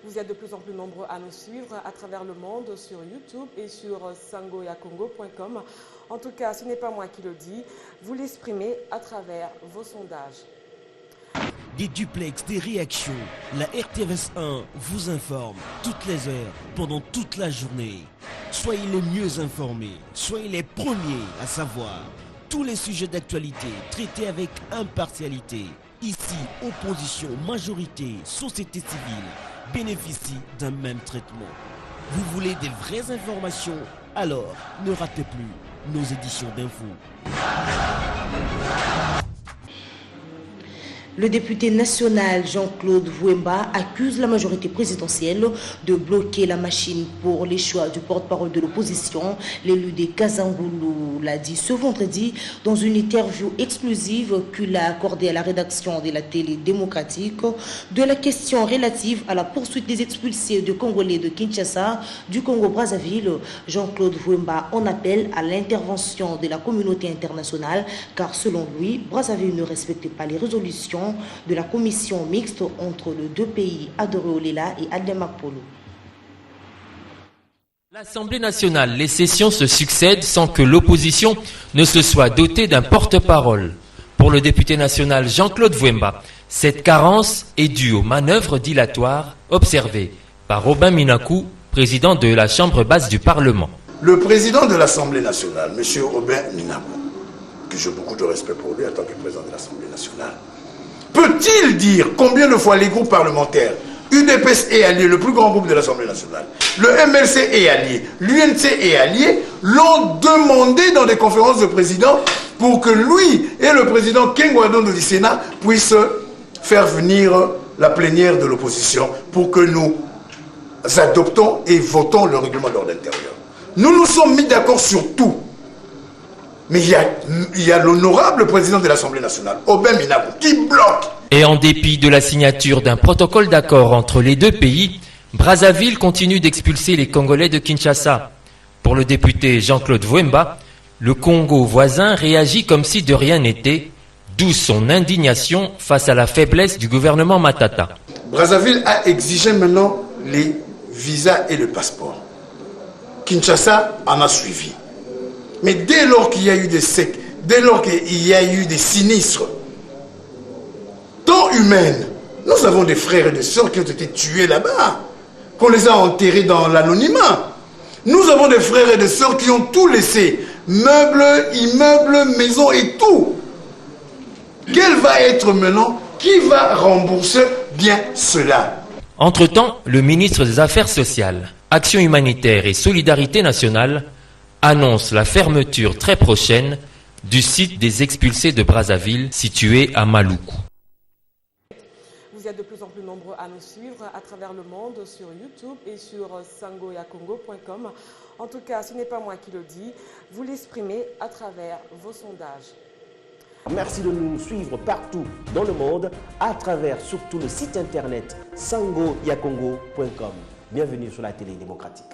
Vous êtes de plus en plus nombreux à nous suivre à travers le monde sur YouTube et sur sangoyakongo.com. En tout cas, ce n'est pas moi qui le dis, vous l'exprimez à travers vos sondages. Des duplex, des réactions, la RTVS 1 vous informe toutes les heures, pendant toute la journée. Soyez les mieux informés, soyez les premiers à savoir tous les sujets d'actualité traités avec impartialité. Ici, opposition, majorité, société civile bénéficient d'un même traitement. Vous voulez des vraies informations? Alors, ne ratez plus nos éditions d'info. Le député national Jean-Claude Vouemba accuse la majorité présidentielle de bloquer la machine pour les choix du porte-parole de l'opposition. L'élu de Kazangoulou l'a dit ce vendredi dans une interview exclusive qu'il a accordée à la rédaction de la télé démocratique de la question relative à la poursuite des expulsés de Congolais de Kinshasa du Congo-Brazzaville. Jean-Claude Vouemba en appelle à l'intervention de la communauté internationale car selon lui, Brazzaville ne respectait pas les résolutions de la commission mixte entre les deux pays, Adoré-Oléla et Adema-Polo. L'Assemblée nationale, les sessions se succèdent sans que l'opposition ne se soit dotée d'un porte-parole. Pour le député national Jean-Claude Vouemba, cette carence est due aux manœuvres dilatoires observées par Robin Minakou, président de la Chambre basse du Parlement. Le président de l'Assemblée nationale, M. Robin Minakou, que j'ai beaucoup de respect pour lui en tant que président de l'Assemblée nationale, peut-il dire combien de fois les groupes parlementaires, UDPS et alliés, le plus grand groupe de l'Assemblée nationale, le MLC et alliés, l'UNC et alliés, l'ont demandé dans des conférences de présidents pour que lui et le président Kengouadon du Sénat puissent faire venir la plénière de l'opposition pour que nous adoptons et votons le règlement d'ordre intérieur. Nous nous sommes mis d'accord sur tout. Mais il y a l'honorable président de l'Assemblée nationale, Robin Minakou, qui bloque. Et en dépit de la signature d'un protocole d'accord entre les deux pays, Brazzaville continue d'expulser les Congolais de Kinshasa. Pour le député Jean-Claude Vouemba, le Congo voisin réagit comme si de rien n'était, d'où son indignation face à la faiblesse du gouvernement Matata. Brazzaville a exigé maintenant les visas et le passeport. Kinshasa en a suivi. Mais dès lors qu'il y a eu des secs, dès lors qu'il y a eu des sinistres, tant humaines, nous avons des frères et des sœurs qui ont été tués là-bas, qu'on les a enterrés dans l'anonymat. Nous avons des frères et des sœurs qui ont tout laissé, meubles, immeubles, maisons et tout. Quel va être maintenant? Qui va rembourser bien cela? Entre-temps, le ministre des Affaires sociales, Action humanitaire et Solidarité nationale annonce la fermeture très prochaine du site des expulsés de Brazzaville situé à Maluku. Vous êtes de plus en plus nombreux à nous suivre à travers le monde sur YouTube et sur sangoyakongo.com. En tout cas, ce n'est pas moi qui le dis, vous l'exprimez à travers vos sondages. Merci de nous suivre partout dans le monde à travers surtout le site internet sangoyakongo.com. Bienvenue sur la télé démocratique.